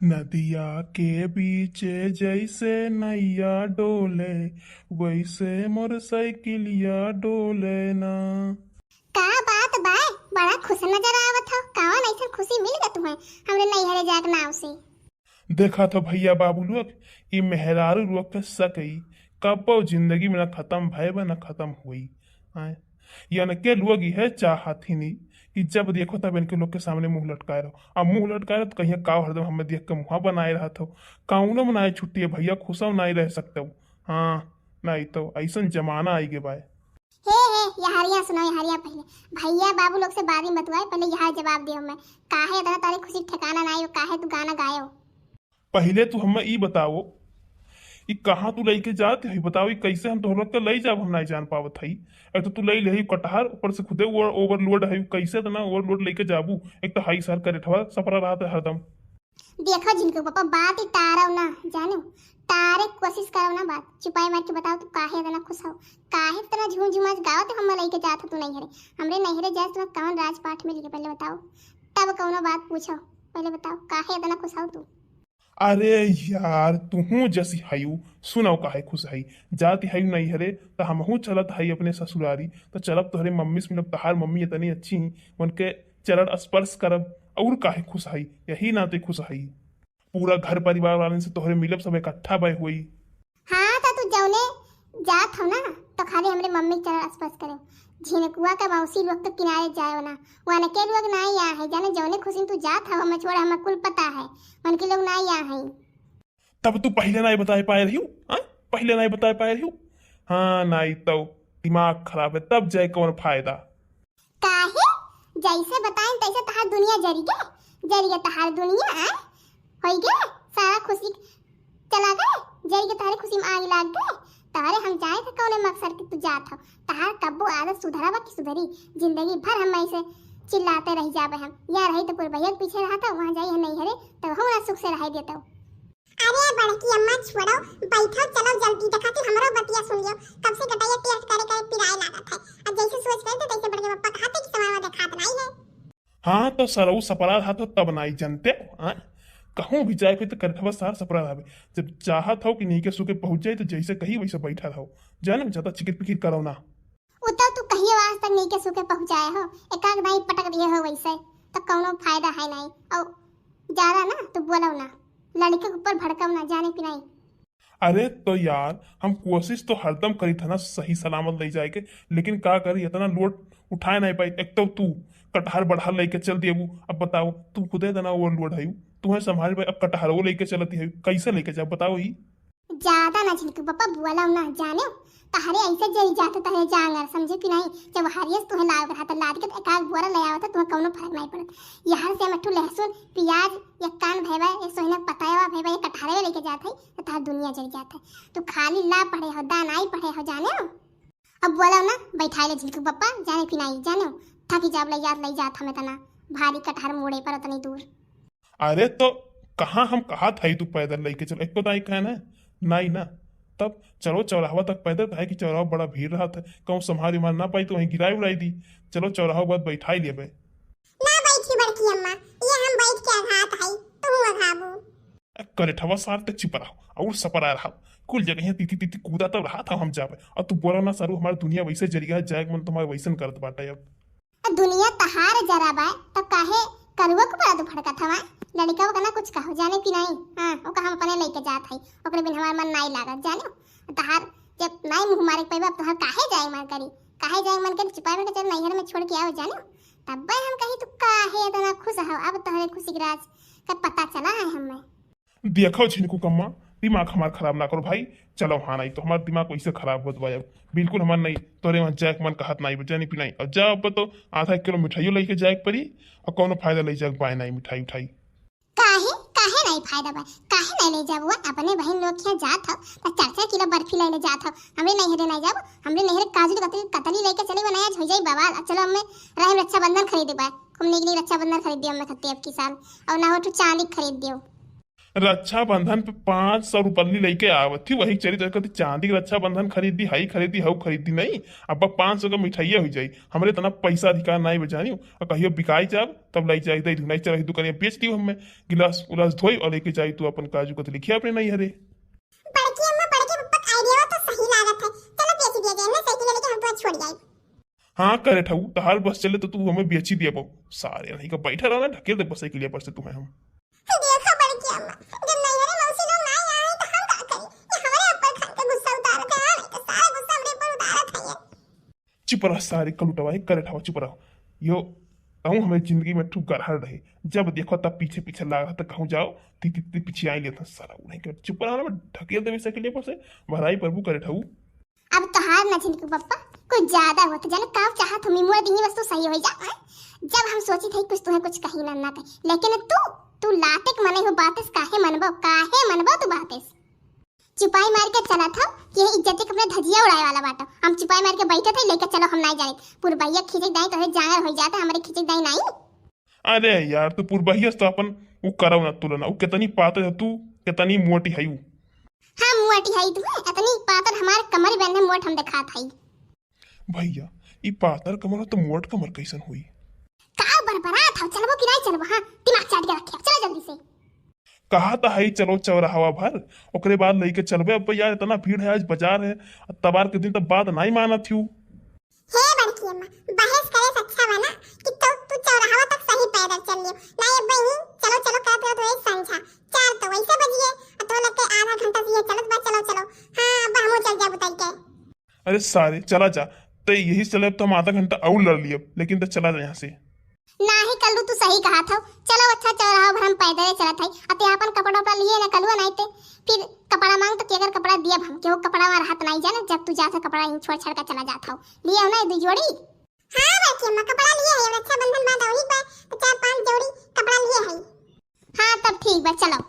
नदिया के बीचे जैसे नैया डोले, वैसे मोर साइकिलिया डोले ना। का बात बा। बड़ा खुश नजर आवत हो। कौन ऐसा खुशी मिल गया तुम्हें हमरे नैहरे जाके नाव से? देखा तो भैया बाबू लोग, ई मेहरारू लोग के सकई कबो जिंदगी में न खत्म भय न खत्म हुई। आय यानी के लोग है चाहत ही नहीं कि जब देखो तब इनके लोग के सामने मुंह लटकाए रहो। अब मुंह लटकाए रहो तो कहीं का हरदम हमें देख के मुँह बनाए रहा था। काउनो मनाए छुट्टी है भैया, खुशा नहीं रह सकते हो। हाँ नहीं तो ऐसा जमाना आई गे बाय। हे यहारिया सुनो यहारिया। पहले भैया बाबू लोग से बाद में बतवाए, पहले यहाँ जवाब दियो। मैं काहे इतना तारी खुशी ठिकाना ना आयो, काहे तू गाना गायो? पहले तू हमें ई बताओ ई कहाँ तू लेके जाते है, बताओ ई कैसे हम तोहर के ले जाब, हम नहीं जान पावत हई। एक तो तू ले ले कटहर, ऊपर से खुदे ओवरलोड है, कैसे तो ना ओवरलोड लेके जाबू। एक तो हाई सर करे ठवा सफरा रहा था हरदम। देखो जिनको पापा बात ही तारा ना जानो, तारे कोशिश करो ना, बात छुपाई मार के बताओ। तू काहे इतना खुश हो, काहे इतना झूम झुमाज गाओ? तो हम लेके जात तू नैहरे, हमरे नैहरे जाए तो कौन राजपाट में लिए? पहले बताओ, तब कौनो बात पूछो। पहले बताओ काहे इतना खुश हो तू? अरे यार तू जैसी हयू सुनाओ काहे खुश हई। जाती हई नहीं हरे तो हमहू चलत हई अपने ससुरारी, तो चलब तोहरे मम्मी से मिलब। तहार मम्मी इतनी अच्छी ही, उनके चरण स्पर्श करब और काहे खुश हई, यही नाते खुश हई। पूरा घर परिवार वाले से तोहरे मिलब, सब इकट्ठा भय हुई। हाँ तो तू जौने जात हो ना, तो खाली हमरे मम्मी के चरण स्पर्श करे। झिनकुआ का मौसी लोग तो किनारे जाए ना, वहां के लोग ना ही यहाँ है। जाने जौने खुशी तू जात हो, हमें छोड़ हमें कुल पता है, उनके लोग ना ही यहाँ है। तब तू पहले नहीं बता पाए रही हूँ। पहले नहीं बता पाए रही हूँ। हाँ नहीं तो दिमाग खराब है, तब जाए कौन फायदा। काहे जैसे बताएं तैसे तहार दुनिया जरी गे तहार दुनिया होई गे। सारा खुशी चला गए, जरी के तारे खुशी में आग लाग गए। तारे हम जाए थे कौने मकसद के तू जात हो? तहार कब्बो आदत सुधरावा की सुधरी? जिंदगी भर हम ऐसे चिल्लाते रह जाबे। हम या रही तो पूरे भैया के पीछे रहा था, वहां जाई है नहीं हरे तो हम ना सुख से रह देता। अरे बड़की अम्मा छोड़ो, बैठो चलो जल्दी, देखा कि हमरो बतिया सुन लियो। कब से कटाइया टेस्ट करे करे पिराए लागत है। अब जैसे सोच रहे थे तैसे बड़के पप्पा खाते कि समय में दिखात नहीं है। हाँ तो सरऊ सपरा रहा तो तब नहीं जानते। कहूँ भी जाए तो करथवा सार सपरा रहा। जब चाहत हो कि नहीं के सुके पहुंच जाए तो जैसे कही वैसे बैठा रहो। जाने में ज्यादा चिकिट पिकिट करो ना। उतो तू कहिए आज तक नहीं के सुके पहुंचाए हो, एकाग नहीं पटक दिए हो वैसे तो कोनो फायदा है नहीं। और ज्यादा ना तो बोलो ना, लड़के के ऊपर भड़काओ ना, जाने की नहीं। अरे तो यार हम कोशिश तो हरदम करी था ना सही सलामत ले जाए के, लेकिन का करी इतना लोड उठाए नहीं पाई। एक तो तू कटहर बढ़ार लेके चल दिए। अब बताओ तू खुदे इतना ओवर लोड है, तुम्हें संभाल भाई। अब कटहर वो लेके चलती है, कैसे लेके जाओ बताओ ही। ज्यादा ना झिनकू पापा बोला ना, जाने तहरे ऐसे जरी जाते तहरे जांगर समझे कि नहीं। जब हरियस तुम्हें लाव रहा था लाद के तो एकाग बोरा ले आवता, तुम्हें कोनो फर्क नहीं पड़त। यहाँ से मट्ठू लहसुन प्याज या कान भैबा ये सोहना पताया भैबा ये कटहरे लेके जाते है तो तहार दुनिया जल जाता है। तो खाली ला पड़े हो दान आई पड़े हो, जाने हो। अब बोला ना बैठा ले झिनकू पापा, जाने कि नहीं जाने हो। थकी जाब ले जात हमें तना भारी कटहर मोड़े पर उतनी दूर। अरे तो कहाँ हम कहा था तू पैदल लेके चलो, एक तो नहीं कहना नहीं ना। तब चलो चौराहा तक पैदल है कि चौराहा बड़ा भीड़ रहा था, कहूँ संभाल उमार ना पाई तो वहीं गिराई उड़ाई दी। चलो चौराहा बाद बैठा ही लिए। ना बैठी बड़की अम्मा, ये हम बैठ के आघात है, तुम आघाबू। करे ठवा सार तक छिपा रहा और सपरा रहा। कुल जगह तीती तीती कूदा तब रहा था हम जावे। और तू बोला ना सारू हमारी दुनिया वैसे जरिया जाए मन तुम्हारे वैसन करत बाटा। अब दुनिया तहार जरा बा तब काहे करुआ को बड़ा दुफड़का था लड़का को ना कुछ कहो, जाने कि नहीं। हां ओ का हम अपने लेके जात है, ओकरे बिन हमार मन नहीं लागत, जानो। तहार जब नहीं मुंह मारे पैबा तहार काहे जाए मन करी, काहे जाए मन करी छिपाए में चल नैहर में छोड़ के आओ, जानो। तब हम कही तू काहे इतना खुश हो। अब तोहरे खुशी के राज का पता चला है हमें। देखो झिनकू कम्मा दिमाग हमार खराब ना करो भाई। चलो हाँ नहीं तो हमारा दिमाग वैसे खराब होत बा। बिल्कुल हमार नहीं तोरे वहाँ जाए मन का हाथ नहीं बजानी पिनाई। और जा अब तो आधा किलो मिठाइयों लेके जाए परी और कोनो फायदा ले जाए पाए नहीं मिठाई उठाई। काहे काहे नहीं फायदा बा, काहे नहीं ले जाबो? अपने बहन लोग के जात हो तो 4-4 किलो बर्फी ले जात हो। हमरे नैहरे नहीं जाबो, हमरे नैहरे काजू कतली लेके चले बनाया हो जाई बवाल। चलो हमें रहे रक्षाबंधन खरीदे बा, घूमने के लिए रक्षाबंधन खरीद दियो हमें खत्ते अब की साल। और ना हो तो चांदी खरीद दियो। रक्षाबंधन पे 500 रुपये लेके आवत थी, वही चली तो कहती चांदी की रक्षाबंधन खरीदी, हाई खरीदी, हऊ खरीदी नहीं। अब 500 का मिठाइया हो जाई, हमरे इतना पैसा अधिकार नहीं बचानी और कहियो बिकाई जाब तब लाई जाए दे नहीं चल दुकानिया बेच दी हमें, गिलास उलास धोई और लेके जाई तू अपन काजू कतली लिखिया अपने नहीं हरे। बड़की अम्मा बड़के पप्पा का आइडिया तो सही लागत है, चलो बेच दिया जाए ना साइकिल लेके हम तो छोड़ जाए। हाँ करे ठहू तहार बस चले तो तू हमें बेची दिया बहु सारे नहीं का बैठा रहो ना ढकेल दे बस साइकिलिया पर से तुम्हें हम। देखो बड़की अम्मा जब नहीं हरे मौसी लोग ना आए तो हम का करें, ये हमारे ऊपर खान के गुस्सा उतारत है, नहीं तो सारा गुस्सा हमरे ऊपर उतारत है। चुप रह सारे कलुटवा करे ठहू चुप रहो यो कहूँ हमें जिंदगी में ठुक गढ़ रहे, जब देखो तब पीछे पीछे लगा तो कहूँ जाओ ती ती ती पीछे आई लेता सारा नहीं कर चुप रहा ना ढकेल दे साइकिलिया पर से भराई प्रभु करे ठहू। अब तहार न झिनकू पप्पा कुछ ज्यादा होत जाने का चाहत हम मोर दी वस्तु सही हो जा। जब हम सोची थी कुछ तुम्हें कुछ कही ना कही, लेकिन तू लातेक मने हो बातेस काहे मनबो तू बातेस चुपाई मार के चला था कि ये इज्जत के अपने धजिया उड़ाए वाला बाटा। हम चुपाई मार के बैठे थे लेके चलो हम नहीं जाने पुरबैया खींचे दाई तो जांगर हो जाता हमारे खींचे दाई नहीं। अरे यार तू पुरबहिया तो अपन वो करो ना तुलना वो कितनी पातर है तू कितनी मोटी है। हाँ मोटी है तू इतनी पातर हमारे कमर बंधे मोट हम दिखा था भैया ये पातर कमर तो मोट कमर कैसन हुई का बरबरा था चलबो कि नहीं चलबो। हाँ दिमाग चाट के रखे चलो जल्दी से कहा था है चलो चौराहा भर ओकरे बाद लेके चलबे। अब यार इतना भीड़ है आज बाजार है तबार के दिन तब बात नहीं माना थी। हे बड़की अम्मा बहस करे से अच्छा बना कि तू चौराहा तक सही पैदल चल लियो ना ये बहनी चलो चलो कहते हो तो एक संझा 4 तो वैसे बजिए तो लगे आधा घंटा से चलत बा चलो हां अब हम चल जा बुताई के। अरे सारे चला जा तो यही चले तो हम आधा घंटा और लड़ लिए लेकिन तो चला जा यहाँ से ना ही कल्लू तू सही कहा था। चलो अच्छा चौराहा भर हम पैदल चलत है अते अपन कपड़ा उपड़ा लिए ना कलवा नहीं ते फिर कपड़ा मांग तो केगर कपड़ा दिया हम केहू कपड़ा में राहत नहीं जाने जब तू जाता कपड़ा इन छोड़ छाड़ के चला जाता हो लिए ना 2 जोड़ी। हां बच्ची अम्मा कपड़ा लिए है रक्षाबंधन बाद औरी बा तो 4-5 जोड़ी कपड़ा लिए है। हां तब ठीक बा चलो।